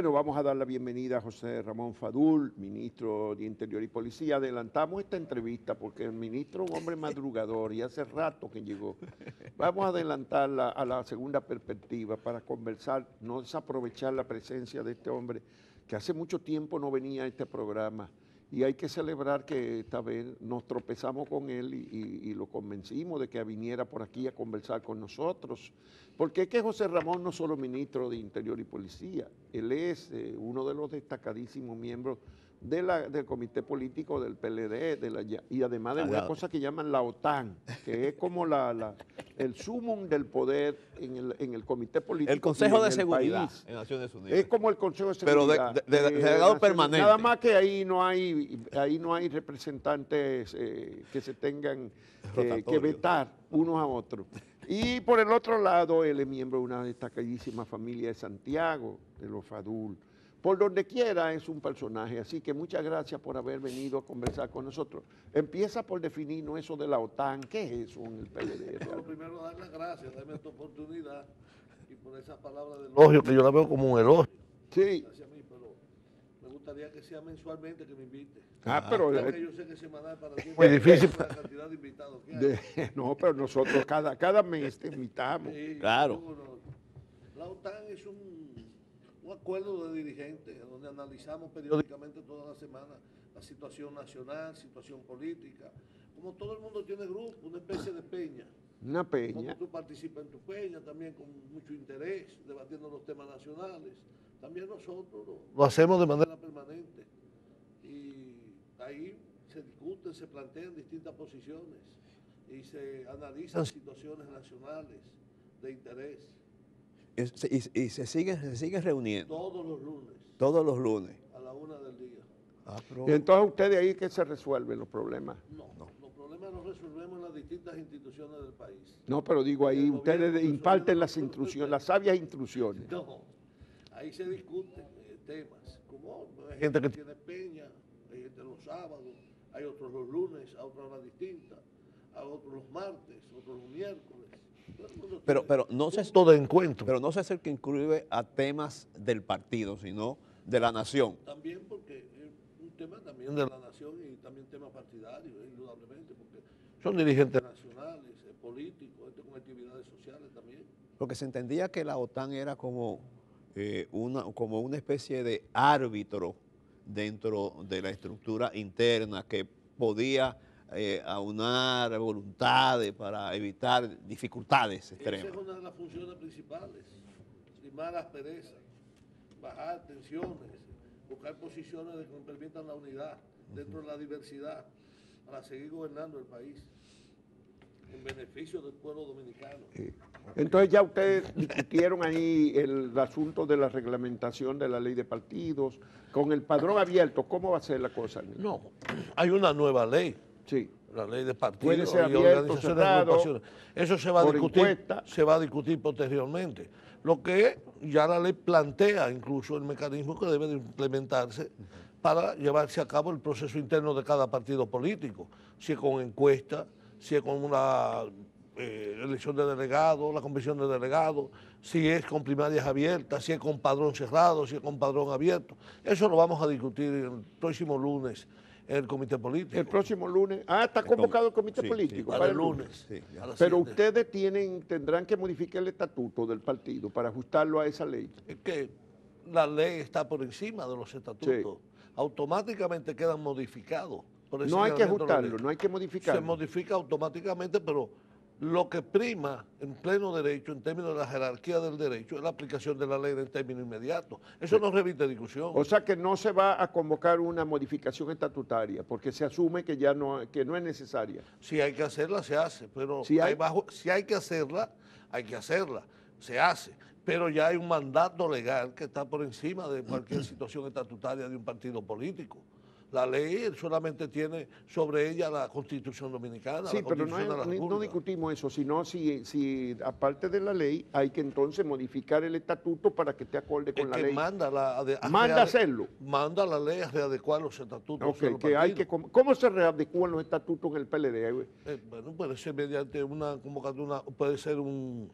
Bueno, vamos a dar la bienvenida a José Ramón Fadul, ministro de Interior y Policía. Adelantamos esta entrevista porque el ministro es un hombre madrugador y hace rato que llegó. Vamos a adelantarla a la segunda perspectiva para conversar, no desaprovechar la presencia de este hombre que hace mucho tiempo no venía a este programa. Y hay que celebrar que esta vez nos tropezamos con él y lo convencimos de que viniera por aquí a conversar con nosotros. Porque es que José Ramón no es solo ministro de Interior y Policía, él es uno de los destacadísimos miembros del comité político del PLD y además de una cosa que llaman la OTAN, que es como el sumum del poder en el comité político. El Consejo de Seguridad país. en Naciones Unidas. Es como el Consejo de Seguridad. Pero de delegado permanente. Nada más que ahí no hay representantes que se tengan que vetar unos a otros. Y por el otro lado, él es miembro de una destacadísima familia de Santiago, de los Fadul. Por donde quiera es un personaje, así que muchas gracias por haber venido a conversar con nosotros. Empieza por definirnos eso de la OTAN, ¿qué es eso en el PLD? Bueno, primero dar las gracias, darme esta oportunidad y por esas palabras de elogio, que yo la veo como un elogio. Sí. Hacia mí, pero me gustaría que sea mensualmente que me invite. Pero Porque yo sé que semanal para ti muy difícil. la cantidad de invitados que hay. No, pero nosotros cada mes te invitamos. Sí, Claro. La OTAN es un acuerdo de dirigentes donde analizamos periódicamente toda la semana la situación nacional, situación política. Como todo el mundo tiene grupo, una especie de peña. Una peña. Como tú participas en tu peña también con mucho interés, debatiendo los temas nacionales. También nosotros lo hacemos de manera permanente. Y ahí se discuten, se plantean distintas posiciones y se analizan situaciones nacionales de interés. Y se siguen reuniendo. Todos los lunes. Todos los lunes. A la 1 del día. Y entonces ustedes ahí que se resuelven los problemas. No, los problemas los resolvemos en las distintas instituciones del país. No, pero digo ahí, El ustedes gobierno imparten resuelve las instrucciones, las sabias instrucciones. No, ahí se discuten temas, como hay gente que tiene peña, hay gente los sábados, hay otros los lunes, a otra hora distinta, a otros los martes, otros los miércoles. Pero no se todo de encuentro. Pero no se hace el que incluye a temas del partido, sino de la nación. También porque es un tema también de la nación y también tema partidario, indudablemente, porque son dirigentes nacionales, políticos, con actividades sociales también. Porque se entendía que la OTAN era como una especie de árbitro dentro de la estructura interna que podía aunar voluntades para evitar dificultades extremas. Esa es una de las funciones principales, limar asperezas, bajar tensiones, buscar posiciones que nos permitan la unidad dentro de la diversidad para seguir gobernando el país en beneficio del pueblo dominicano. Entonces ya ustedes discutieron ahí el asunto de la reglamentación de la ley de partidos, con el padrón abierto, ¿cómo va a ser la cosa? No, hay una nueva ley. Sí. La ley de partidos Puede ser y abierto, organizaciones cerrado, de agrupaciones. Eso se va a discutir posteriormente. Lo que ya la ley plantea incluso el mecanismo que debe de implementarse para llevarse a cabo el proceso interno de cada partido político, si es con encuesta, si es con una elección de delegados, la convención de delegados, si es con primarias abiertas, si es con padrón cerrado, si es con padrón abierto. Eso lo vamos a discutir el próximo lunes en el comité político. El próximo lunes. Está convocado el comité político. Sí, para el lunes. Sí, pero ustedes tendrán que modificar el estatuto del partido para ajustarlo a esa ley. Es que la ley está por encima de los estatutos. Sí. Automáticamente quedan modificados. No hay que ajustarlo, no hay que modificarlo. Se modifica automáticamente, pero lo que prima en pleno derecho, en términos de la jerarquía del derecho, es la aplicación de la ley en términos inmediatos. Eso no reviste discusión. O sea que no se va a convocar una modificación estatutaria, porque se asume que ya no es necesaria. Si hay que hacerla, se hace, pero si hay que hacerla, se hace. Pero ya hay un mandato legal que está por encima de cualquier situación estatutaria de un partido político. La ley solamente tiene sobre ella la Constitución Dominicana. Sí, pero no discutimos eso, sino si aparte de la ley hay que entonces modificar el estatuto para que esté acorde con la ley. Manda hacerlo. Manda la ley a readecuar los estatutos. Okay, que hay que, ¿cómo se readecúan los estatutos en el PLD? Bueno, puede ser mediante una convocatoria, puede ser un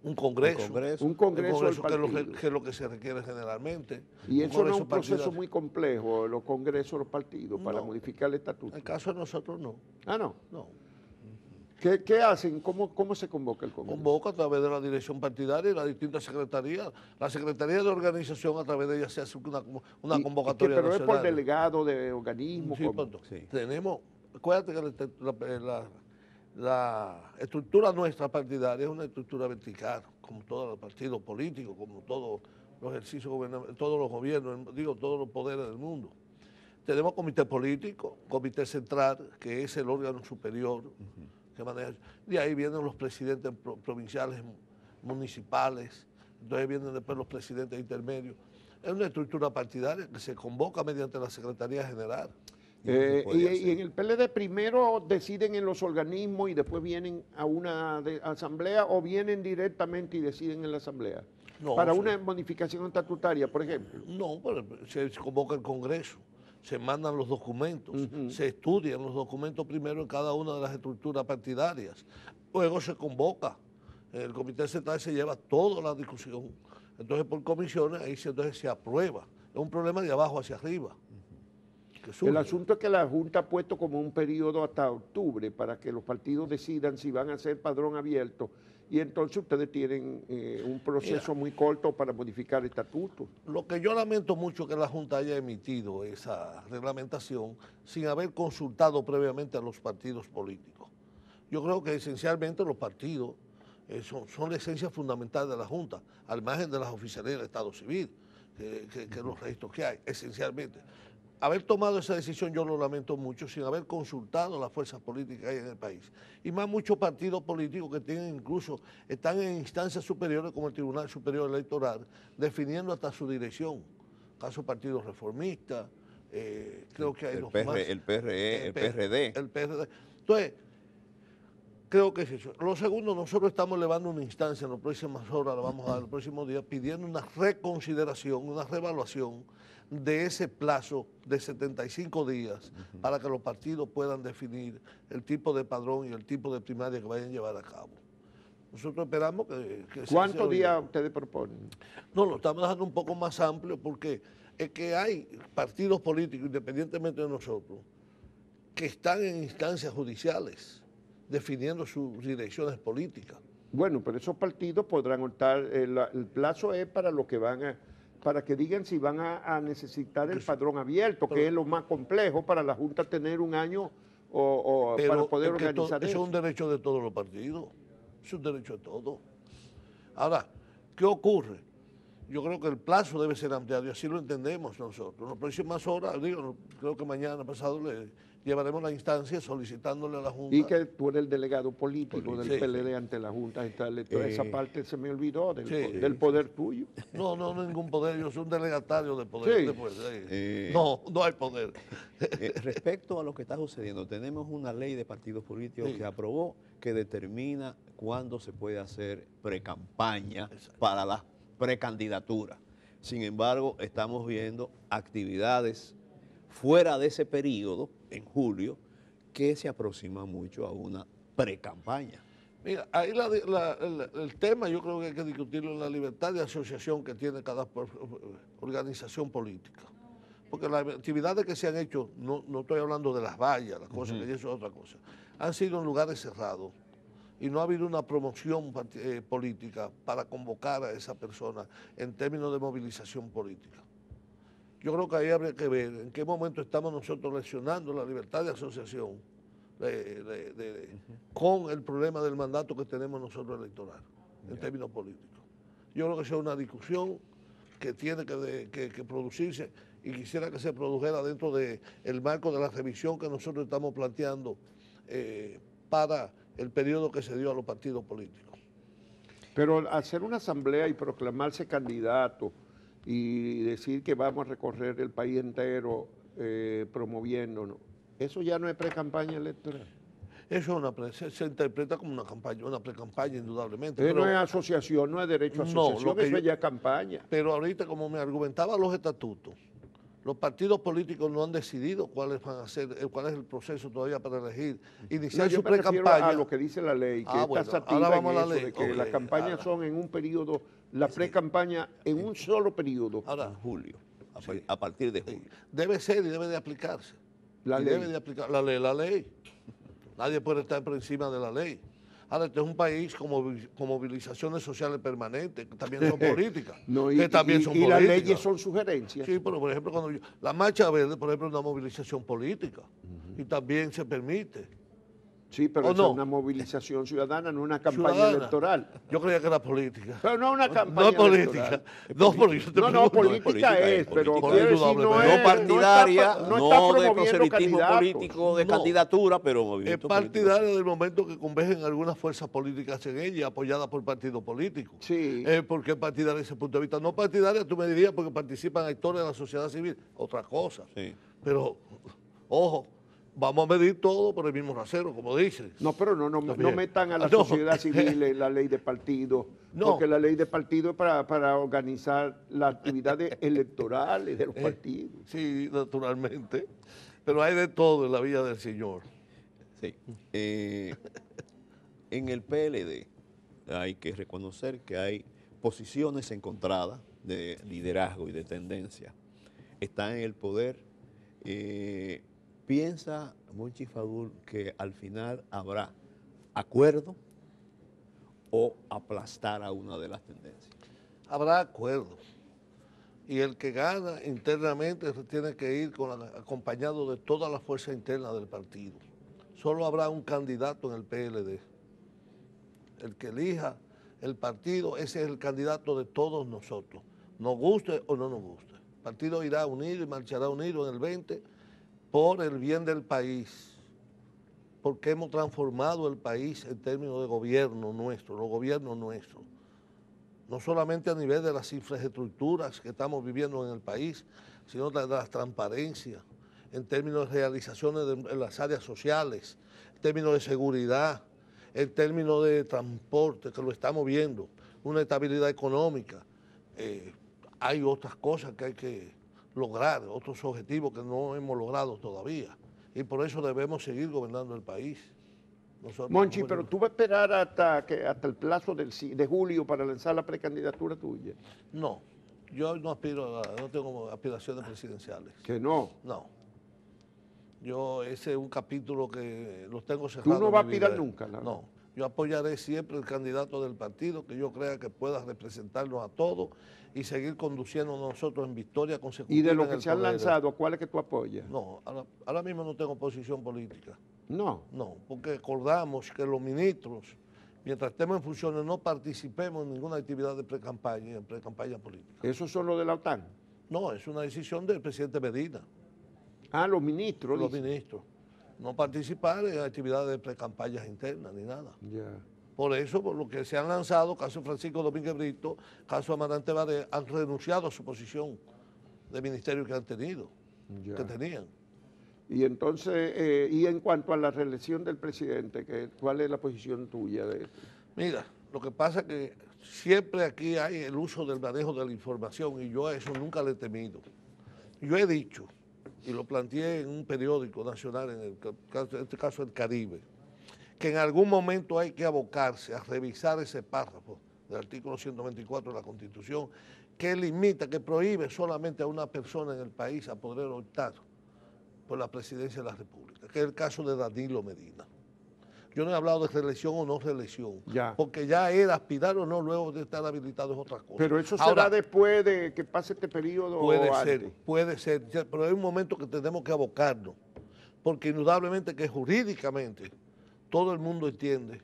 Un congreso. Un congreso del partido. Que es lo que se requiere generalmente. Y eso no es un proceso muy complejo, los congresos de los partidos, para modificar el estatuto. En el caso de nosotros no. Ah, no. No. ¿Qué hacen? ¿Cómo se convoca el congreso? Convoca a través de la dirección partidaria y las distintas secretarías. La Secretaría de Organización, a través de ella se hace una convocatoria pero nacional. ¿es por delegado de organismo? Sí, tenemos, acuérdate que la estructura nuestra partidaria es una estructura vertical, como todos los partidos políticos, como todos los ejercicios gubernamentales, todos los gobiernos, todos los poderes del mundo. Tenemos comité político, comité central, que es el órgano superior, que maneja. De ahí vienen los presidentes provinciales, municipales, entonces vienen después los presidentes intermedios. Es una estructura partidaria que se convoca mediante la Secretaría General. Y en el PLD primero deciden en los organismos y después vienen a una asamblea, o vienen directamente y deciden en la asamblea. No, para una modificación estatutaria, por ejemplo. No, pero se convoca el Congreso, se mandan los documentos, se estudian los documentos primero en cada una de las estructuras partidarias. Luego se convoca, el Comité Central se lleva toda la discusión. Entonces por comisiones ahí entonces se aprueba. Es un problema de abajo hacia arriba. El asunto es que la Junta ha puesto como un periodo hasta octubre para que los partidos decidan si van a hacer padrón abierto, y entonces ustedes tienen un proceso muy corto para modificar el estatuto. Lo que yo lamento mucho es que la Junta haya emitido esa reglamentación sin haber consultado previamente a los partidos políticos. Yo creo que esencialmente los partidos son la esencia fundamental de la Junta, al margen de las oficialías del Estado Civil, que los registros que hay, esencialmente. Haber tomado esa decisión yo lo lamento mucho, sin haber consultado las fuerzas políticas que hay en el país. Y más muchos partidos políticos que tienen están en instancias superiores como el Tribunal Superior Electoral, definiendo hasta su dirección. Caso Partido Reformista, creo que hay el PRD. El PRD. Entonces, creo que es eso. Lo segundo, nosotros estamos elevando una instancia en las próximas horas, la vamos a dar los próximos días, pidiendo una reconsideración, una reevaluación de ese plazo de 75 días para que los partidos puedan definir el tipo de padrón y el tipo de primaria que vayan a llevar a cabo. Nosotros esperamos que ¿Cuántos días ustedes proponen? No, lo estamos dejando un poco más amplio porque es que hay partidos políticos, independientemente de nosotros, que están en instancias judiciales definiendo sus direcciones políticas. Bueno, pero esos partidos podrán optar, el plazo es para los que van para que digan si van a necesitar el padrón abierto, que es lo más complejo para la Junta tener un año para poder organizar eso. Eso es un derecho de todos los partidos, es un derecho de todos. Ahora, ¿qué ocurre? Yo creo que el plazo debe ser ampliado y así lo entendemos nosotros. En las próximas horas, creo que mañana pasado le llevaremos la instancia solicitándole a la Junta. Y que tú eres el delegado político del PLD ante la Junta. Esa parte se me olvidó del poder tuyo. No, ningún poder. Yo soy un delegatario de poder. No hay poder. Respecto a lo que está sucediendo, tenemos una ley de partidos políticos que aprobó que determina cuándo se puede hacer precampaña para las precandidaturas. Sin embargo, estamos viendo actividades fuera de ese periodo, en julio, que se aproxima mucho a una precampaña. Mira, ahí el tema yo creo que hay que discutirlo en la libertad de asociación que tiene cada organización política. Porque las actividades que se han hecho, no estoy hablando de las vallas, las cosas, que eso es otra cosa, han sido en lugares cerrados y no ha habido una promoción política para convocar a esa persona en términos de movilización política. Yo creo que ahí habría que ver en qué momento estamos nosotros lesionando la libertad de asociación con el problema del mandato que tenemos nosotros electoral, en términos políticos. Yo creo que esa es una discusión que tiene que producirse y quisiera que se produjera dentro del marco de la revisión que nosotros estamos planteando para el periodo que se dio a los partidos políticos. Pero hacer una asamblea y proclamarse candidato y decir que vamos a recorrer el país entero promoviéndonos, ¿eso ya no es pre-campaña electoral? Eso se interpreta como una campaña, una pre-campaña indudablemente. Pero no es asociación, no es derecho a asociación, eso ya es campaña. Pero ahorita, como me argumentaban los estatutos Los partidos políticos no han decidido cuáles van a ser, cuál es el proceso todavía para elegir. Iniciar su pre-campaña. A lo que dice la ley, que está bueno, tasativa ahora vamos en a eso, la ley. de que las campañas son en un periodo, la pre-campaña en un solo periodo. Ahora, En julio, a partir de julio. debe ser y debe de aplicarse. La ley. Debe de aplicar la ley. Nadie puede estar por encima de la ley. Ahora, este es un país con movilizaciones sociales permanentes, que también son políticas. Y las leyes son sugerencias. Sí, pero por ejemplo, la Marcha Verde, por ejemplo, es una movilización política y también se permite. Sí, pero es una movilización ciudadana, no una campaña electoral. Yo creía que era política. Pero no una campaña no es política. Política es, pero no partidaria, no de proselitismo político, de no. candidatura, pero movimiento es partidaria del momento que convergen algunas fuerzas políticas en ella, apoyadas por partidos políticos. Sí. Porque es partidaria desde ese punto de vista. No partidaria, tú me dirías, porque participan actores de la sociedad civil, otra cosa. Sí. Pero, ojo, vamos a medir todo por el mismo rasero, como dicen. No, pero no metan a la sociedad civil en la ley de partido, porque la ley de partido es para organizar las actividades electorales de los partidos. Sí, naturalmente, pero hay de todo en la vida del Señor. Sí. En el PLD hay que reconocer que hay posiciones encontradas de liderazgo y de tendencia. Están en el poder. ¿Piensa Monchi Fadul que al final habrá acuerdo o aplastar a una de las tendencias? Habrá acuerdo. Y el que gana internamente tiene que ir acompañado de toda la fuerza interna del partido. Solo habrá un candidato en el PLD. El que elija el partido, ese es el candidato de todos nosotros. Nos guste o no nos guste. El partido irá unido y marchará unido en el 20 por el bien del país, porque hemos transformado el país en términos de gobierno nuestro, los gobiernos nuestros. No solamente a nivel de las infraestructuras que estamos viviendo en el país, sino de las transparencias, en términos de realizaciones en las áreas sociales, en términos de seguridad, en términos de transporte, que lo estamos viendo, una estabilidad económica. Hay otras cosas que hay que lograr, otros objetivos que no hemos logrado todavía. Y por eso debemos seguir gobernando el país. Monchi, pero tú vas a esperar hasta el plazo de julio para lanzar la precandidatura tuya. No, yo no tengo aspiraciones presidenciales. ¿Que no? No. Ese es un capítulo que los tengo cerrados. ¿Tú no vas a aspirar nunca? No. Yo apoyaré siempre el candidato del partido que yo crea que pueda representarnos a todos y seguir conduciendo nosotros en victoria consecutiva. ¿Y de lo que se han lanzado, cuál es que tú apoyas? No, ahora mismo no tengo posición política. No. No, porque acordamos que los ministros, mientras estemos en funciones, no participemos en ninguna actividad de pre-campaña política. ¿Eso son los de la OTAN? No, es una decisión del presidente Medina. Ah, los ministros. Los ministros. No participar en actividades de pre-campañas internas ni nada. Ya. Por eso, por lo que se han lanzado, caso Francisco Domínguez Brito, caso Amarante Baré, han renunciado a su posición de ministerio que han tenido, que tenían. Y entonces, y en cuanto a la reelección del presidente, ¿cuál es la posición tuya de esto? Mira, lo que pasa es que siempre aquí hay el uso del manejo de la información y yo a eso nunca le he temido. Yo he dicho, y lo planteé en un periódico nacional, en este caso El Caribe, que en algún momento hay que abocarse a revisar ese párrafo del artículo 124 de la Constitución que limita, que prohíbe solamente a una persona en el país a poder optar por la presidencia de la República, que es el caso de Danilo Medina. Yo no he hablado de reelección o no reelección, porque ya él aspirar o no luego de estar habilitado es otra cosa. Pero eso será después de que pase este periodo. Puede ser, pero hay un momento que tenemos que abocarnos, porque indudablemente que jurídicamente todo el mundo entiende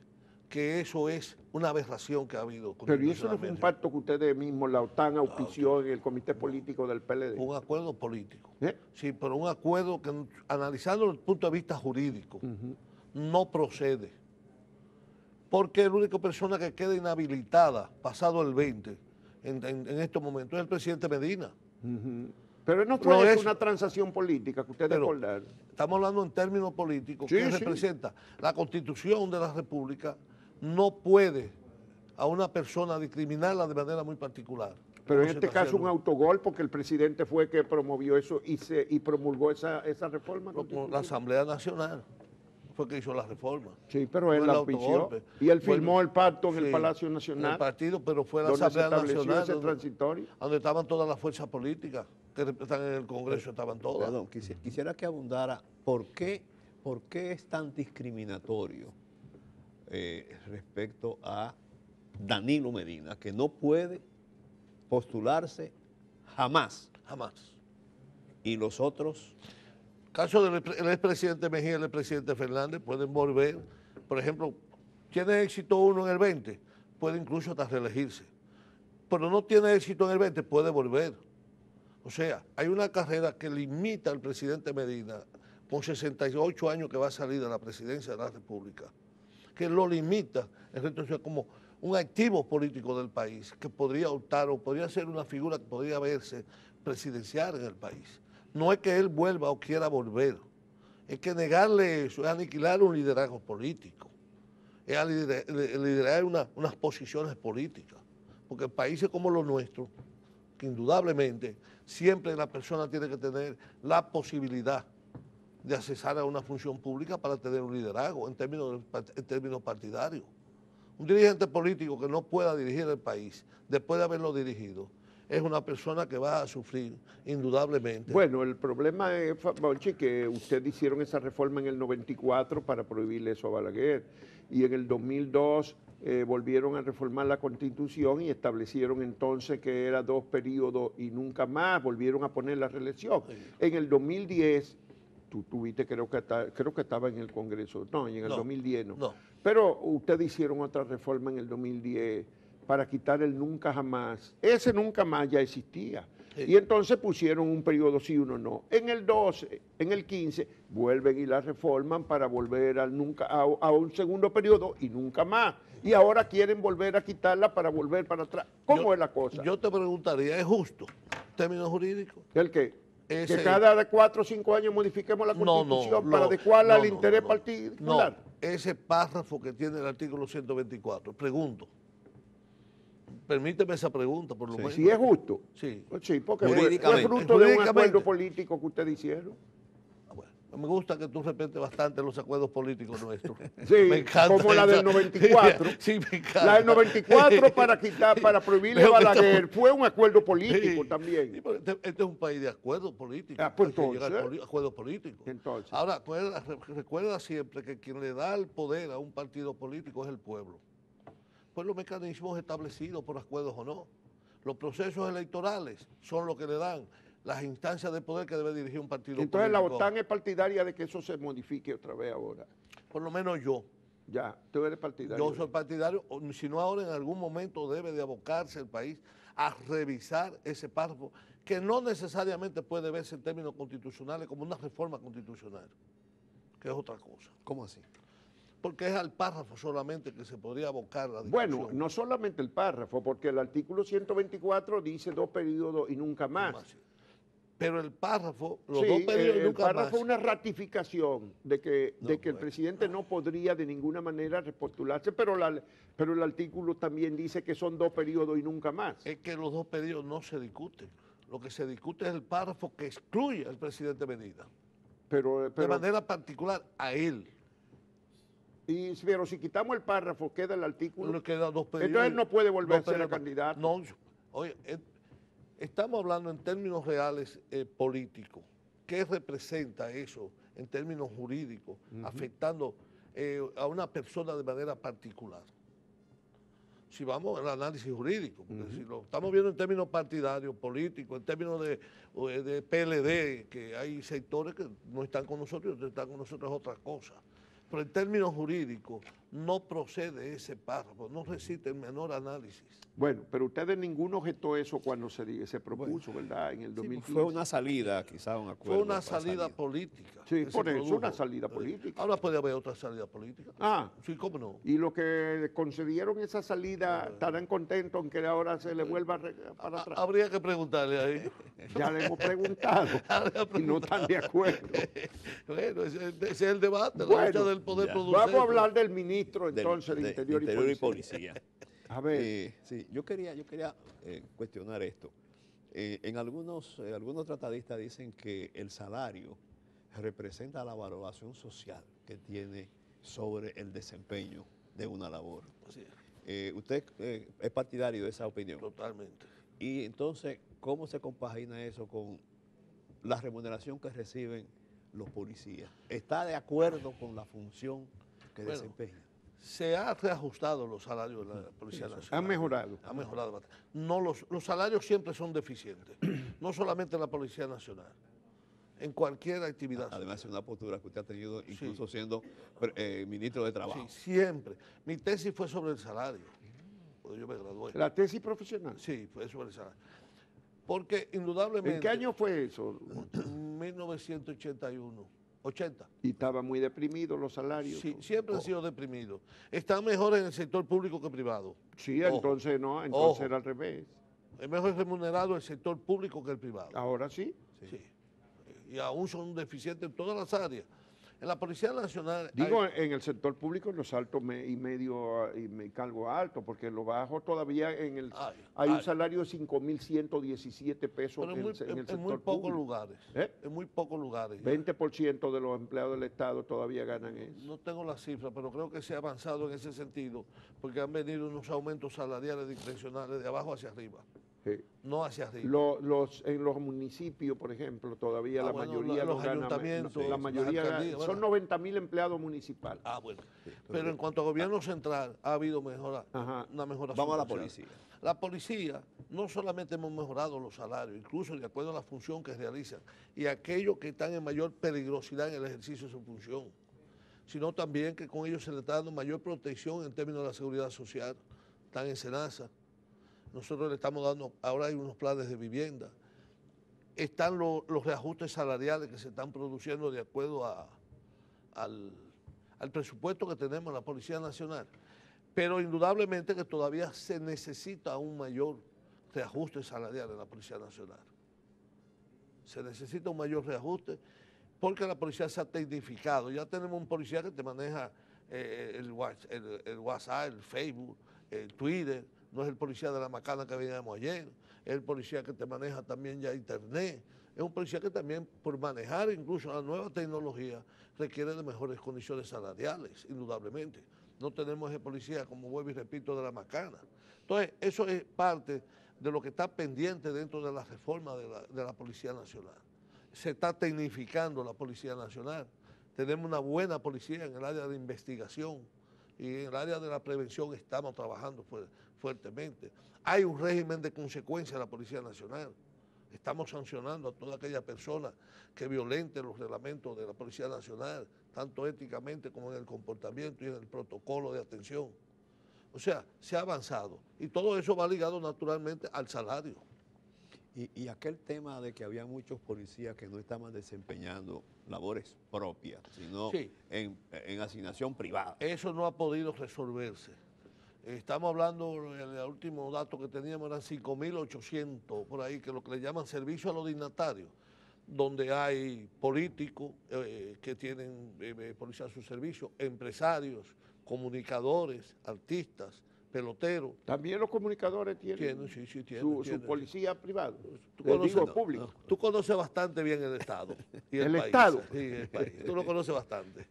que eso es una aberración que ha habido. Pero ¿y eso no fue un pacto que ustedes mismos, la OTAN, auspició en el comité político del PLD? Un acuerdo político. Sí, pero un acuerdo que, analizando desde el punto de vista jurídico, no procede. Porque la única persona que queda inhabilitada pasado el 20 en estos momentos es el presidente Medina. Pero no fue una transacción política que ustedes acordaron. Estamos hablando en términos políticos, que representa la Constitución de la República, no puede a una persona discriminarla de manera muy particular. Pero en este caso un autogol porque el presidente fue que promovió eso y promulgó esa reforma. La Asamblea Nacional fue que hizo la reforma. Sí, pero él la auspició. Y él firmó el pacto en el Palacio Nacional. En el partido, pero fue la Asamblea Nacional transitorio. Donde estaban todas las fuerzas políticas que están en el Congreso, estaban todas. Perdón, quisiera que abundara por qué es tan discriminatorio respecto a Danilo Medina, que no puede postularse jamás. Jamás. Y los otros... Caso del expresidente Mejía y el expresidente Fernández pueden volver, por ejemplo, tiene éxito uno en el 20, puede incluso hasta reelegirse, pero no tiene éxito en el 20, puede volver. O sea, hay una carrera que limita al presidente Medina con 68 años que va a salir de la presidencia de la República, que lo limita como un activo político del país, que podría optar o podría ser una figura que podría verse presidencial en el país. No es que él vuelva o quiera volver, es que negarle eso es aniquilar un liderazgo político, es liderar unas posiciones políticas, porque en países como los nuestros, que indudablemente siempre la persona tiene que tener la posibilidad de accesar a una función pública para tener un liderazgo en términos partidarios. Un dirigente político que no pueda dirigir el país después de haberlo dirigido es una persona que va a sufrir indudablemente. Bueno, el problema es, Bonchi, que ustedes hicieron esa reforma en el 94 para prohibirle eso a Balaguer y en el 2002 volvieron a reformar la Constitución y establecieron entonces que era 2 periodos y nunca más, volvieron a poner la reelección. Sí. En el 2010, tú tuviste, creo que estaba en el Congreso, no, y en el 2010 no. Pero ustedes hicieron otra reforma en el 2010 para quitar el nunca jamás. Ese nunca más ya existía. Sí. Y entonces pusieron un periodo sí, uno no. En el 12, en el 15, vuelven y la reforman para volver a un segundo periodo y nunca más. Y ahora quieren volver a quitarla para volver para atrás. ¿Cómo es la cosa? Yo te preguntaría, ¿es justo en términos jurídicos? ¿El qué? Que cada 4 o 5 años modifiquemos la Constitución para adecuarla al interés particular. No, ese párrafo que tiene el artículo 124, pregunto. Permíteme esa pregunta, por lo menos. Si es justo. Sí. Sí, porque fue fruto de un acuerdo político que ustedes hicieron. Bueno, me gusta que tú repites bastante los acuerdos políticos nuestros. Sí, me encanta como la del 94. Sí, me encanta. La del 94 para prohibirle a Balaguer fue un acuerdo político también. Sí, este es un país de acuerdos políticos. Pues entonces. Acuerdos políticos. Entonces. Ahora, recuerda siempre que quien le da el poder a un partido político es el pueblo. Pues los mecanismos establecidos por acuerdos o no. Los procesos electorales son los que le dan las instancias de poder que debe dirigir un partido político. Entonces la OTAN es partidaria de que eso se modifique otra vez ahora. Por lo menos yo. Ya, tú eres partidario. Yo soy partidario, si no ahora en algún momento debe de abocarse el país a revisar ese párrafo, que no necesariamente puede verse en términos constitucionales como una reforma constitucional, que es otra cosa. ¿Cómo así? Porque es al párrafo solamente que se podría abocar la discusión. Bueno, no solamente el párrafo, porque el artículo 124 dice 2 periodos y nunca más. Pero el párrafo, los 2 periodos y nunca más. El párrafo es una ratificación de que el presidente no podría de ninguna manera repostularse, pero el artículo también dice que son 2 periodos y nunca más. Es que los 2 periodos no se discuten. Lo que se discute es el párrafo que excluye al presidente Medina. De manera particular a él. Pero si quitamos el párrafo, queda el artículo. Queda 2 periodos. Entonces él no puede volver a ser candidato. No, oye, estamos hablando en términos reales políticos. ¿Qué representa eso en términos jurídicos, afectando a una persona de manera particular? Si vamos al análisis jurídico, porque si lo estamos viendo en términos partidarios, políticos, en términos de PLD, que hay sectores que no están con nosotros, otros están con nosotros, es otra cosa. Pero en términos jurídicos no procede ese párrafo, no resiste el menor análisis. Bueno, pero ustedes ninguno objetó eso cuando se propuso, ¿verdad? En el 2015. Sí, fue una salida, quizá un acuerdo. Fue una salida política. Sí, por eso, una salida política. Ahora puede haber otra salida política. Sí, ¿cómo no? Y los que concedieron esa salida estarán contentos en que ahora se le vuelva para atrás. Habría que preguntarle ahí. Ya le hemos preguntado y no están de acuerdo. Bueno, ese es el debate, bueno, la lucha del poder producente. Vamos a hablar del ministro entonces de Interior y Policía. A ver. Sí, yo quería cuestionar esto. En algunos tratadistas dicen que el salario representa la valoración social que tiene sobre el desempeño de una labor. Así es. ¿Usted es partidario de esa opinión? Totalmente. Y entonces, ¿cómo se compagina eso con la remuneración que reciben los policías? ¿Está de acuerdo con la función que desempeñan? Se ha reajustado los salarios de la Policía Nacional. Han mejorado. Ha mejorado bastante. No, los salarios siempre son deficientes, no solamente en la Policía Nacional, en cualquier actividad. Además, es una postura que usted ha tenido incluso siendo ministro de Trabajo. Sí, siempre. Mi tesis fue sobre el salario, cuando yo me gradué. ¿La tesis profesional? Sí, fue sobre el salario. Porque indudablemente... ¿En qué año fue eso? 1981. 80. Y estaban muy deprimidos los salarios. Sí, siempre han sido deprimidos. Están mejores en el sector público que privado. Sí, entonces no, entonces era al revés. Es mejor remunerado el sector público que el privado. Ahora sí. Sí. Y aún son deficientes en todas las áreas. En la Policía Nacional... Digo, en el sector público, en los altos y medio y cargo alto, porque en los bajos todavía hay un salario de 5.117 pesos en el sector en muy pocos lugares. En muy pocos lugares. 20% de los empleados del Estado todavía ganan eso. No tengo la cifra, pero creo que se ha avanzado en ese sentido, porque han venido unos aumentos salariales discrecionales de abajo hacia arriba. Sí. No hacia arriba. En los municipios, por ejemplo, todavía la mayoría los ayuntamientos, la mayoría son 90.000 empleados municipales. Bueno. Pero en cuanto a gobierno central, ha habido una mejora. Vamos a la policía. La policía, no solamente hemos mejorado los salarios, incluso de acuerdo a la función que realizan, y aquellos que están en mayor peligrosidad en el ejercicio de su función, sino también que con ellos se les está dando mayor protección en términos de la seguridad social. Están en SENASA. Nosotros le estamos dando, ahora hay unos planes de vivienda. Están los reajustes salariales que se están produciendo de acuerdo al presupuesto que tenemos en la Policía Nacional. Pero indudablemente que todavía se necesita un mayor reajuste salarial en la Policía Nacional. Se necesita un mayor reajuste porque la policía se ha tecnificado. Ya tenemos un policía que te maneja el WhatsApp, el Facebook, el Twitter. No es el policía de la macana que veíamos ayer, es el policía que te maneja también ya internet, es un policía que también por manejar incluso la nueva tecnología requiere de mejores condiciones salariales, indudablemente. No tenemos ese policía, como vuelvo y repito, de la macana. Entonces, eso es parte de lo que está pendiente dentro de la reforma de la Policía Nacional. Se está tecnificando la Policía Nacional. Tenemos una buena policía en el área de investigación, y en el área de la prevención estamos trabajando fuertemente. Hay un régimen de consecuencia de la Policía Nacional. Estamos sancionando a toda aquella persona que violente los reglamentos de la Policía Nacional, tanto éticamente como en el comportamiento y en el protocolo de atención. O sea, se ha avanzado. Y todo eso va ligado naturalmente al salario. Y aquel tema de que había muchos policías que no estaban desempeñando labores propias, sino en asignación privada. Eso no ha podido resolverse. Estamos hablando, el último dato que teníamos eran 5.800 por ahí, que lo que le llaman servicio a los dignatarios, donde hay políticos que tienen policía a su servicio, empresarios, comunicadores, artistas, peloteros. También los comunicadores tienen su policía privada, público. Tú conoces bastante bien el Estado. Y el país. Estado. Sí, el país. Tú lo conoces bastante.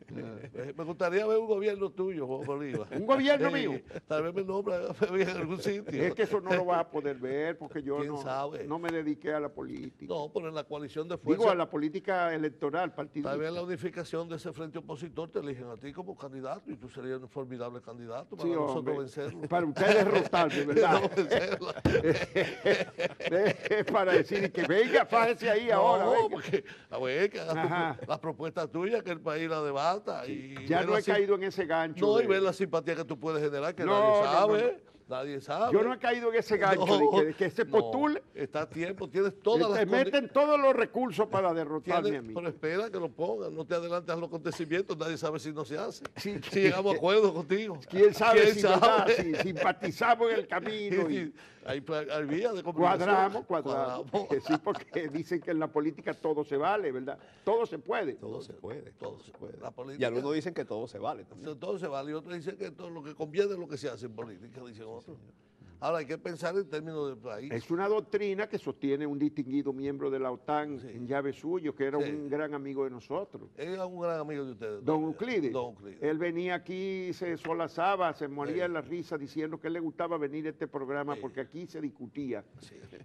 Me gustaría ver un gobierno tuyo, Juan Bolívar. ¿Un gobierno mío? Tal vez me nombra en algún sitio. Es que eso no lo vas a poder ver porque yo no me dediqué a la política. No, pero en la coalición de fuerzas. Digo, a la política electoral, partidista. Tal vez en la unificación de ese frente opositor te eligen a ti como candidato y tú serías un formidable candidato para nosotros vencerlo. Para ustedes derrotarme, ¿verdad? Para decir que venga, fájese ahí ahora. Porque las propuestas tuyas, que el país la debata. Y ya no he caído en ese gancho. No, y ver la simpatía que tú puedes generar, que nadie sabe. Nadie sabe. Yo no he caído en ese gancho de que se postule. Está a tiempo, tienes todas las condiciones. Te meten todos los recursos para derrotarme a mí. Pero espera que lo pongan, no te adelantes a los acontecimientos, nadie sabe si no se hace. Si llegamos a acuerdo contigo. ¿Quién sabe si simpatizamos en el camino? Hay vías de comunicación. Cuadramos. Sí, porque dicen que en la política todo se vale, ¿verdad? Todo se puede. Todo se puede. Política, y algunos dicen que todo se vale también. Todo se vale y otros dicen que todo lo que conviene es lo que se hace en política, dicen otros. Ahora hay que pensar en términos del país. Es una doctrina que sostiene un distinguido miembro de la OTAN en llave suyo, que era un gran amigo de nosotros. Era un gran amigo de ustedes. Don Euclides. Él venía aquí, se solazaba, se moría en la risa diciendo que él le gustaba venir a este programa porque aquí se discutía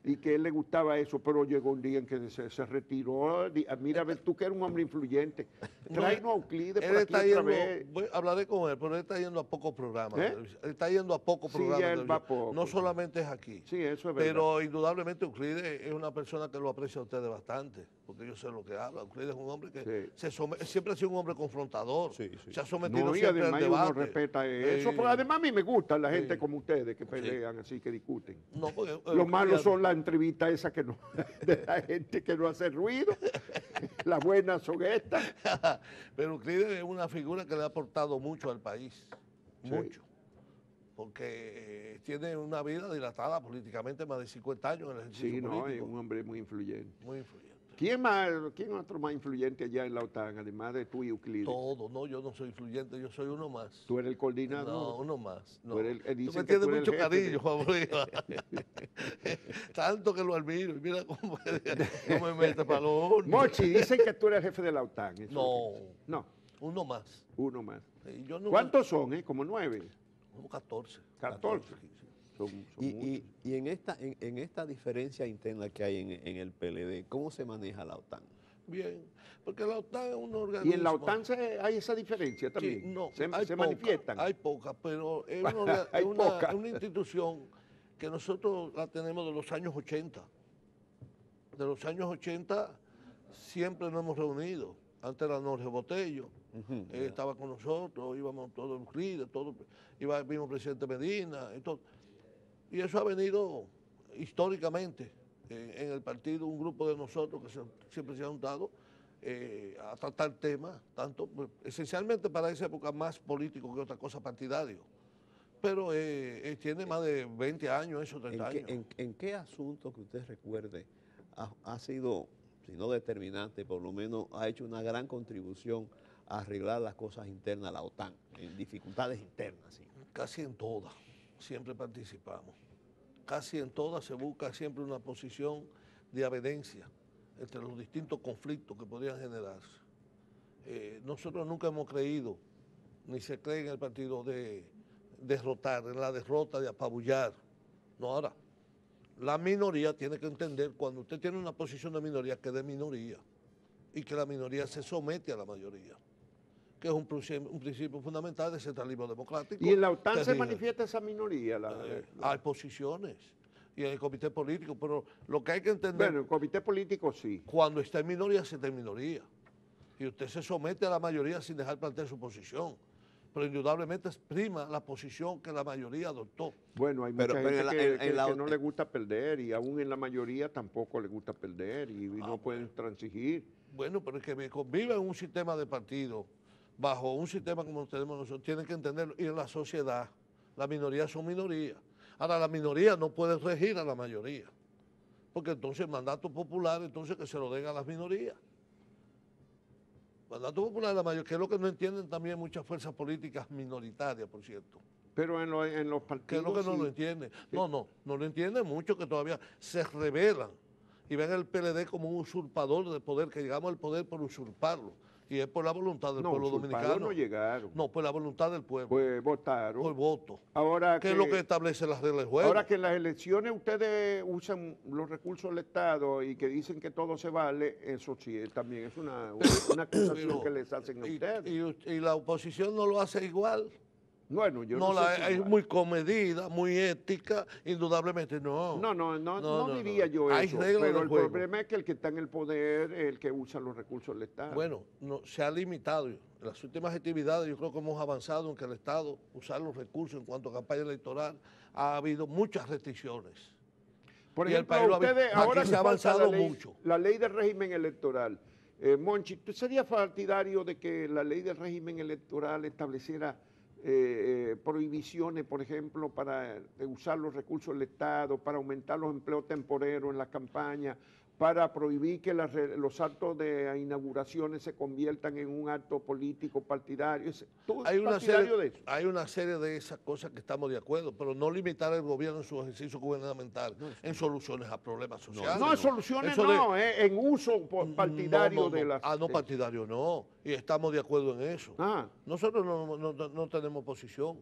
y que él le gustaba eso, pero llegó un día en que se retiró. Mira, ves tú que eres un hombre influyente. Tráenos a Euclides por aquí otra vez. Hablaré con él, pero él está yendo a pocos programas. Él está yendo a pocos programas. Sí, él va poco. No solamente es aquí. Sí, eso es verdad. Pero indudablemente Euclides es una persona que lo aprecia a ustedes bastante, porque yo sé lo que habla. Euclides es un hombre que siempre ha sido un hombre confrontador. Se ha sometido siempre al debate. Uno respeta eso. Pero además a mí me gusta la gente como ustedes que pelean así, que discuten. No, porque, lo malo son las entrevistas esas que no, de la gente que no hace ruido. Las buenas son estas. Pero Euclides es una figura que le ha aportado mucho al país. Mucho. Porque tiene una vida dilatada políticamente, más de 50 años en el ejercicio político. Es un hombre muy influyente. Muy influyente. ¿Quién otro más influyente allá en la OTAN, además de tú y Euclides? Todo, no, yo no soy influyente, yo soy uno más. ¿Tú eres el coordinador? No, uno más. No. Tú me tienes mucho cariño, Juan Bolívar. Tanto que lo admiro, y mira cómo me mete para lo horno. Mochi, dicen que tú eres el jefe de la OTAN. No, uno más. Uno más. Yo no ¿Cuántos son, Como 9. Como 14. 14. Son y en esta diferencia interna que hay en el PLD, ¿cómo se maneja la OTAN? Bien, porque la OTAN es un organismo... ¿Y en la OTAN hay esa diferencia también? Sí, no, ¿Se manifiestan? Hay pocas, pero es una institución que nosotros la tenemos de los años 80. De los años 80 siempre nos hemos reunido. Antes era Jorge Botello, estaba con nosotros, íbamos todos los líderes, iba el mismo presidente Medina, y todo. Y eso ha venido históricamente en el partido, un grupo de nosotros que siempre se ha juntado a tratar temas, tanto esencialmente para esa época más político que otra cosa partidario. Pero tiene más de 20 años, eso, 30 años. ¿En qué asunto que usted recuerde ha sido, si no determinante, por lo menos ha hecho una gran contribución a arreglar las cosas internas de la OTAN, en dificultades internas? ¿Sí? Casi en todas, siempre participamos. Casi en todas se busca siempre una posición de avenencia entre los distintos conflictos que podrían generarse. Nosotros nunca hemos creído, ni se cree en el partido de derrotar, en la derrota, de apabullar. No, ahora, la minoría tiene que entender, cuando usted tiene una posición de minoría, que es de minoría, y que la minoría se somete a la mayoría, que es un principio fundamental del centralismo democrático. ¿Y en la OTAN se manifiesta esa minoría? Hay posiciones, y en el comité político, pero lo que hay que entender... Bueno, el comité político sí. Cuando está en minoría, se está en minoría. Y usted se somete a la mayoría sin dejar plantear su posición. Pero indudablemente es prima la posición que la mayoría adoptó. Bueno, hay mucha gente que no le gusta perder, y aún en la mayoría tampoco le gusta perder, y no pueden transigir. Bueno, pero es que convive en un sistema de partido, bajo un sistema como tenemos nosotros, tienen que entenderlo. Y en la sociedad, las minorías son minorías. Ahora, la minoría no puede regir a la mayoría, porque entonces el mandato popular, entonces que se lo den a las minorías. Mandato popular de la mayoría, que es lo que no entienden también muchas fuerzas políticas minoritarias, por cierto. Pero en los partidos... ¿Qué es lo que no lo entienden? No lo entienden mucho, que todavía se rebelan y ven al PLD como un usurpador de poder, que llegamos al poder por usurparlo. Y es por la voluntad del pueblo dominicano. No llegaron. No, por la voluntad del pueblo. Pues votaron. Por voto. Ahora ¿Qué es lo que establece las reglas del juego? Ahora que en las elecciones ustedes usan los recursos del Estado y que dicen que todo se vale, eso sí, también es una acusación que les hacen a ustedes. Y la oposición no lo hace igual. Bueno, yo no sé. Es muy comedida, muy ética, indudablemente no. No diría yo eso. Pero el problema es que el que está en el poder es el que usa los recursos del Estado. Bueno, se ha limitado. En las últimas actividades yo creo que hemos avanzado en que el Estado usar los recursos en cuanto a campaña electoral. Ha habido muchas restricciones. Por ejemplo, ustedes ahora se ha avanzado mucho. La ley del régimen electoral. Monchi, ¿tú serías partidario de que la ley del régimen electoral estableciera prohibiciones, por ejemplo, para usar los recursos del Estado, para aumentar los empleos temporeros en las campañas, para prohibir que los actos de inauguraciones se conviertan en un acto político partidario. Hay una serie de esas cosas que estamos de acuerdo, pero no limitar al gobierno en su ejercicio gubernamental, en soluciones a problemas sociales. No, soluciones en uso partidario de las... no partidario no, y estamos de acuerdo en eso. Nosotros no tenemos posición,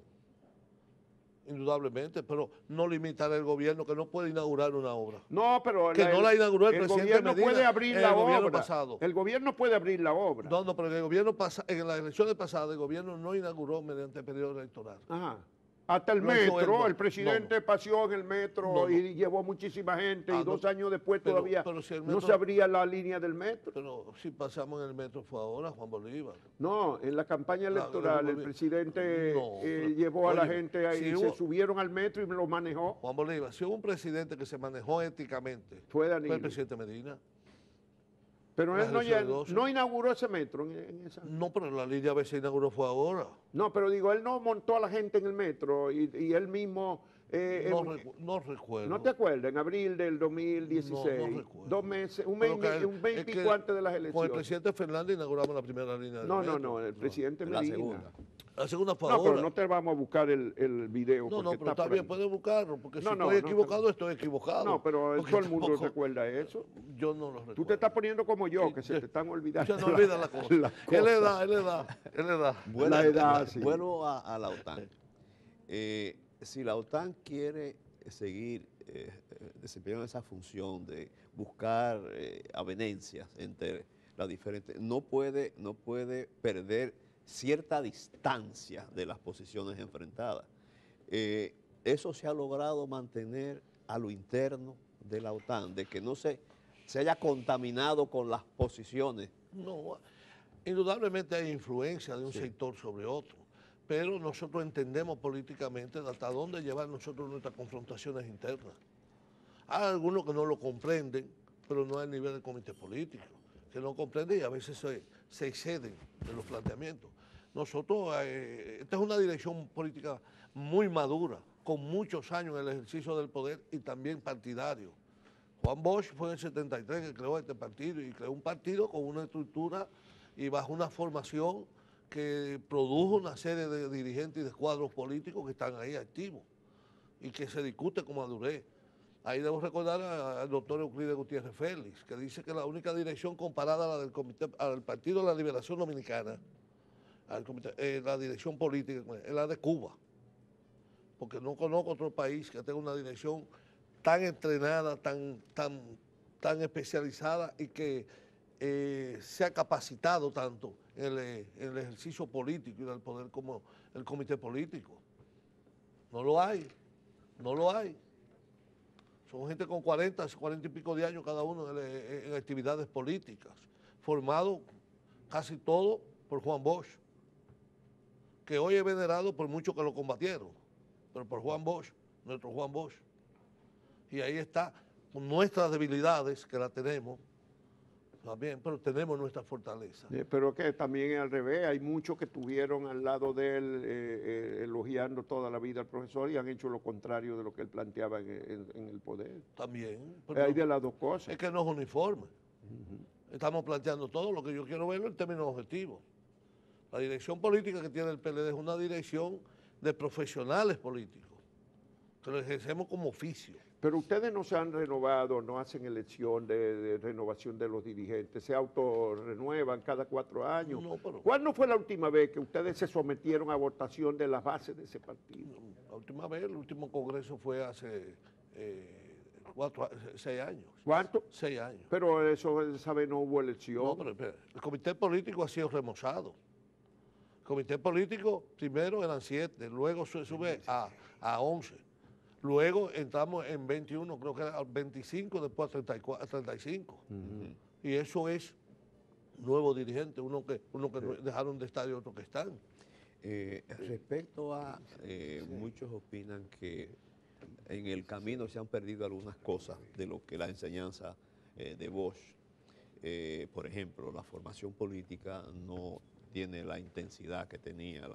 indudablemente, pero no limitar al gobierno que no puede inaugurar una obra. No, pero que no la inauguró el presidente Medina puede abrir la obra. Pasado. El gobierno puede abrir la obra. No, pero en las elecciones pasadas el gobierno no inauguró mediante periodo electoral. Hasta el metro, el presidente paseó en el metro y llevó muchísima gente y 2 años después todavía no se abría la línea del metro. Pero si pasamos en el metro fue ahora, Juan Bolívar. No, en la campaña electoral el presidente llevó a la gente ahí, se subieron al metro y lo manejó. Juan Bolívar, si hubo un presidente que se manejó éticamente, fue el presidente Medina. Pero él no inauguró ese metro en esa... No, pero la línea B se inauguró fue ahora. No, pero digo, él no montó a la gente en el metro y él mismo... no recuerdo. ¿No te acuerdas? En abril del 2016. No recuerdo. 2 meses, un mes y pico antes de las elecciones. Con el presidente Fernández inauguramos la primera línea del metro. No, el presidente Medina. La segunda fue ahora. No, pero no te vamos a buscar el video. No, pero está bien, puedes buscarlo, porque si estoy equivocado, estoy equivocado. No, pero todo el mundo recuerda eso. Yo no lo recuerdo. Tú te estás poniendo como yo, que se te están olvidando. Ya no olvidas la cosa. Él le da. Vuelvo a la OTAN. Si la OTAN quiere seguir desempeñando esa función de buscar avenencias entre las diferentes, no puede perder cierta distancia de las posiciones enfrentadas. Eso se ha logrado mantener a lo interno de la OTAN, de que no se haya contaminado con las posiciones. No, indudablemente hay influencia de un sector sobre otro, pero nosotros entendemos políticamente hasta dónde llevar nosotros nuestras confrontaciones internas. Hay algunos que no lo comprenden, pero no al nivel del comité político, que no comprenden y a veces se exceden de los planteamientos. Nosotros, esta es una dirección política muy madura, con muchos años en el ejercicio del poder y también partidario. Juan Bosch fue en el 73 que creó este partido y creó un partido con una estructura y bajo una formación que produjo una serie de dirigentes y de cuadros políticos que están ahí activos y que se discute con madurez. Ahí debo recordar al doctor Euclides Gutiérrez Félix, que dice que la única dirección comparada a la del comité, al Partido de la Liberación Dominicana, la dirección política, es la de Cuba, porque no conozco otro país que tenga una dirección tan entrenada, tan especializada y que se ha capacitado tanto en el ejercicio político y del poder como el comité político. No lo hay. Son gente con 40 y pico de años cada uno en actividades políticas, formado casi todo por Juan Bosch, que hoy es venerado por muchos que lo combatieron, pero por Juan Bosch, nuestro Juan Bosch. Y ahí está, con nuestras debilidades, que las tenemos, también, pero tenemos nuestra fortaleza. Pero que también es al revés, hay muchos que estuvieron al lado de él elogiando toda la vida al profesor y han hecho lo contrario de lo que él planteaba en el poder. También. Hay de las dos cosas. Es que no es uniforme. Estamos planteando todo lo que yo quiero verlo en términos objetivos. La dirección política que tiene el PLD es una dirección de profesionales políticos, que lo ejercemos como oficio. Pero ustedes no se han renovado, no hacen elección de renovación de los dirigentes, se autorrenuevan cada 4 años. No, pero... ¿Cuándo fue la última vez que ustedes se sometieron a votación de las bases de ese partido? La última vez, el último congreso fue hace 6 años. ¿Cuánto? 6 años. Pero esa vez no hubo elección. No, pero espera, el comité político ha sido remozado. El comité político primero eran 7, luego se sube a 11. Luego entramos en 21, creo que era 25, después a 35. Y eso es nuevo dirigente, uno que dejaron de estar y otros que están. Respecto a, muchos opinan que en el camino se han perdido algunas cosas de lo que la enseñanza de Bosch. Por ejemplo, la formación política no tiene la intensidad que tenía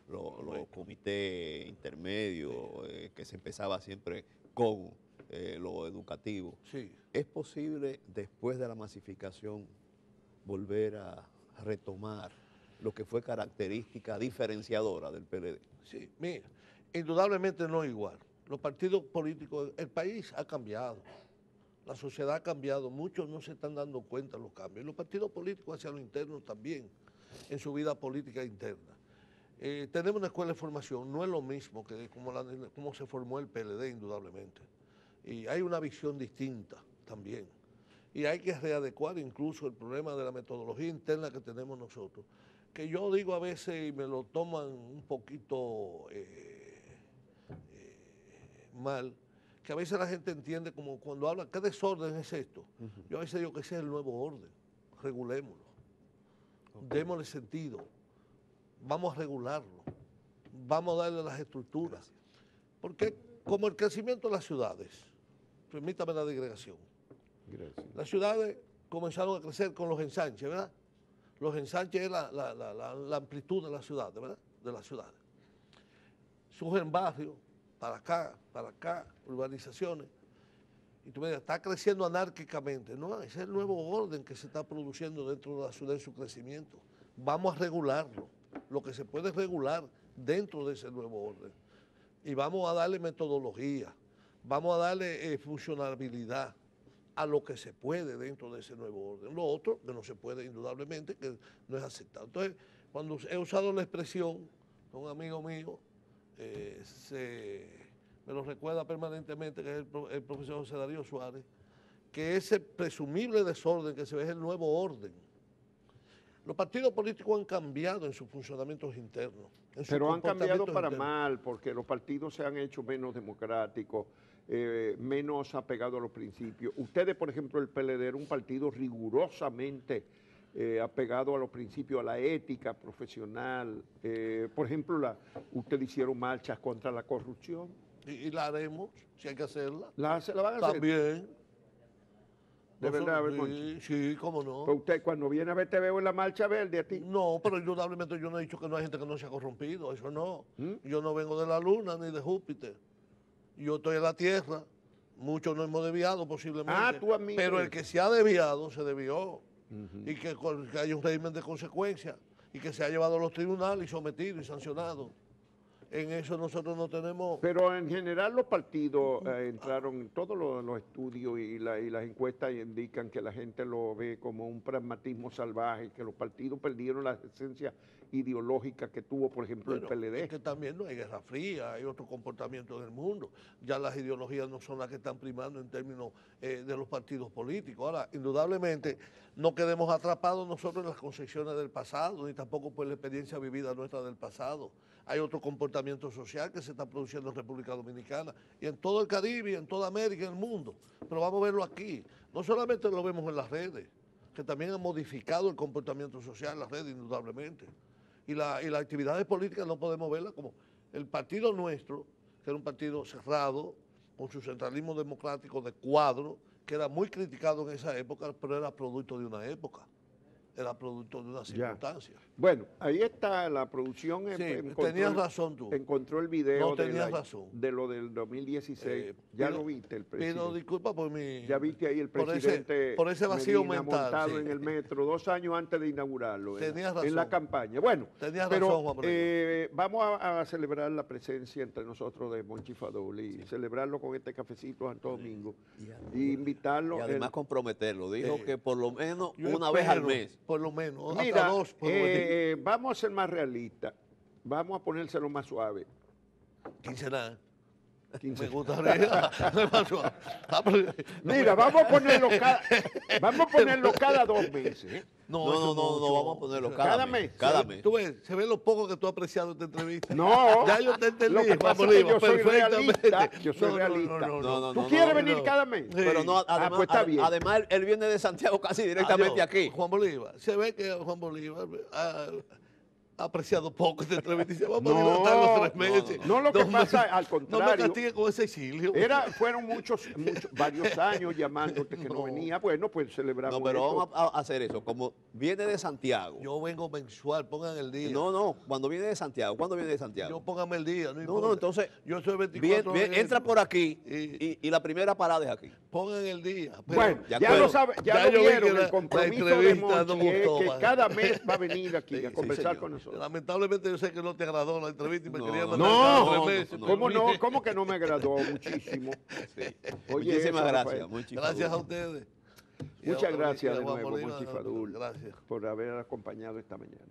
los comités intermedios, que se empezaba siempre con lo educativo. Sí. ¿Es posible, después de la masificación, volver a retomar lo que fue característica diferenciadora del PLD? Sí, mira, indudablemente no igual. Los partidos políticos, el país ha cambiado, la sociedad ha cambiado, muchos no se están dando cuenta de los cambios. Y los partidos políticos hacia lo interno también, en su vida política interna. Tenemos una escuela de formación, no es lo mismo que como se formó el PLD, indudablemente. Y hay una visión distinta también. Y hay que readecuar incluso el problema de la metodología interna que tenemos nosotros, que yo digo a veces y me lo toman un poquito mal, que a veces la gente entiende como cuando habla, ¿qué desorden es esto? Yo a veces digo que ese es el nuevo orden, regulémoslo, démosle sentido, vamos a regularlo, vamos a darle las estructuras, porque como el crecimiento de las ciudades, permítame la digregación, las ciudades comenzaron a crecer con los ensanches, ¿verdad? Los ensanches es la amplitud de la ciudad, ¿verdad? De las ciudades. Surgen barrios, para acá, urbanizaciones. Y tú me dirás, está creciendo anárquicamente. No, ese es el nuevo orden que se está produciendo dentro de la ciudad en su crecimiento. Vamos a regularlo, lo que se puede regular dentro de ese nuevo orden. Y vamos a darle metodología, vamos a darle funcionalidad a lo que se puede dentro de ese nuevo orden. Lo otro, que no se puede indudablemente, que no es aceptado. Entonces, cuando he usado la expresión, un amigo mío me lo recuerda permanentemente, que es el profesor José Darío Suárez, que ese presumible desorden que se ve es el nuevo orden. Los partidos políticos han cambiado en sus funcionamientos internos. Pero han cambiado para mal, porque los partidos se han hecho menos democráticos, menos apegados a los principios. Ustedes, por ejemplo, el PLD era un partido rigurosamente apegado a los principios, a la ética profesional. Por ejemplo, ustedes hicieron marchas contra la corrupción. Y la haremos, si hay que hacerla. ¿La van a hacer? También. ¿De verdad, Monchi? Sí, cómo no. Pero usted cuando viene a ver, te veo en la marcha verde a ti. No, pero indudablemente yo no he dicho que no hay gente que no se ha corrompido, eso no. Yo no vengo de la luna ni de Júpiter. Yo estoy en la Tierra, muchos no hemos desviado posiblemente. Tú a mí. Pero el que se ha desviado, se desvió. Y que hay un régimen de consecuencias y que se ha llevado a los tribunales y sometido y sancionado. En eso nosotros no tenemos... Pero en general los partidos entraron, todos los estudios y las encuestas indican que la gente lo ve como un pragmatismo salvaje, que los partidos perdieron la esencia ideológica que tuvo, por ejemplo, el PLD. Es que también no hay guerra fría, hay otro comportamiento en el mundo. Ya las ideologías no son las que están primando en términos de los partidos políticos. Ahora, indudablemente, no quedemos atrapados nosotros en las concepciones del pasado, ni tampoco por la experiencia vivida nuestra del pasado. Hay otro comportamiento social que se está produciendo en República Dominicana y en todo el Caribe, en toda América, en el mundo. Pero vamos a verlo aquí. No solamente lo vemos en las redes, que también han modificado el comportamiento social en las redes, indudablemente. Y las actividades políticas no podemos verlas como el partido nuestro, que era un partido cerrado, con su centralismo democrático de cuadro, que era muy criticado en esa época, pero era producto de una época. Era producto de una circunstancia. Bueno, ahí está la producción. Tenías razón tú. Encontró el video razón. De lo del 2016. Ya lo viste, el presidente. Pido disculpas por mi... Ya viste ahí el presidente por ese vacío Medina mental. Montado en el metro 2 años antes de inaugurarlo. Tenías razón. En la campaña. Bueno, tenías pero razón, Juan Bolívar. vamos a celebrar la presencia entre nosotros de Monchi Fadul y celebrarlo con este cafecito Santo Domingo. Y invitarlo. Y además comprometerlo. Dijo que por lo menos yo una vez al mes. Por lo menos, mira, hasta dos. Vamos a ser más realistas, vamos a ponérselo más suave. Quincenal. Me gustaría. Mira, vamos a ponerlo cada 2 meses. No, vamos a ponerlo cada mes. Cada mes. Tú ves, se ve lo poco que tú has apreciado esta entrevista. No. Ya yo te entendí. Lo que pasa es que yo soy realista. Yo soy realista. ¿Tú quieres venir cada mes? Sí. Pero no, además, pues está bien. Además, él viene de Santiago casi directamente aquí. Juan Bolívar. Se ve que Juan Bolívar apreciado poco esta entrevista y se va a poder levantar los 3 meses. No, lo que pasa, al contrario. No me castigue con ese exilio. Fueron varios años llamándote que no venía. Bueno, pues celebramos. No, pero eso. vamos a hacer eso. Como viene de Santiago. Yo vengo mensual, pongan el día. No, cuando viene de Santiago. ¿Cuándo viene de Santiago? Yo póngame el día. No, entonces. Yo soy 24 entra por aquí y la primera parada es aquí. Pongan el día. Bueno, ya lo saben, ya lo vieron. El compromiso de Monchi es que cada mes va a venir aquí a conversar con nosotros. Lamentablemente yo sé que no te agradó la entrevista y me quería mandar no, 3 meses. ¿Cómo no? ¿Cómo que no me agradó muchísimo? Sí. Oye, muchísimas gracias. Gracias a ustedes. Muchas gracias de nuevo, Molina, Monchi Fadul, gracias por haber acompañado esta mañana.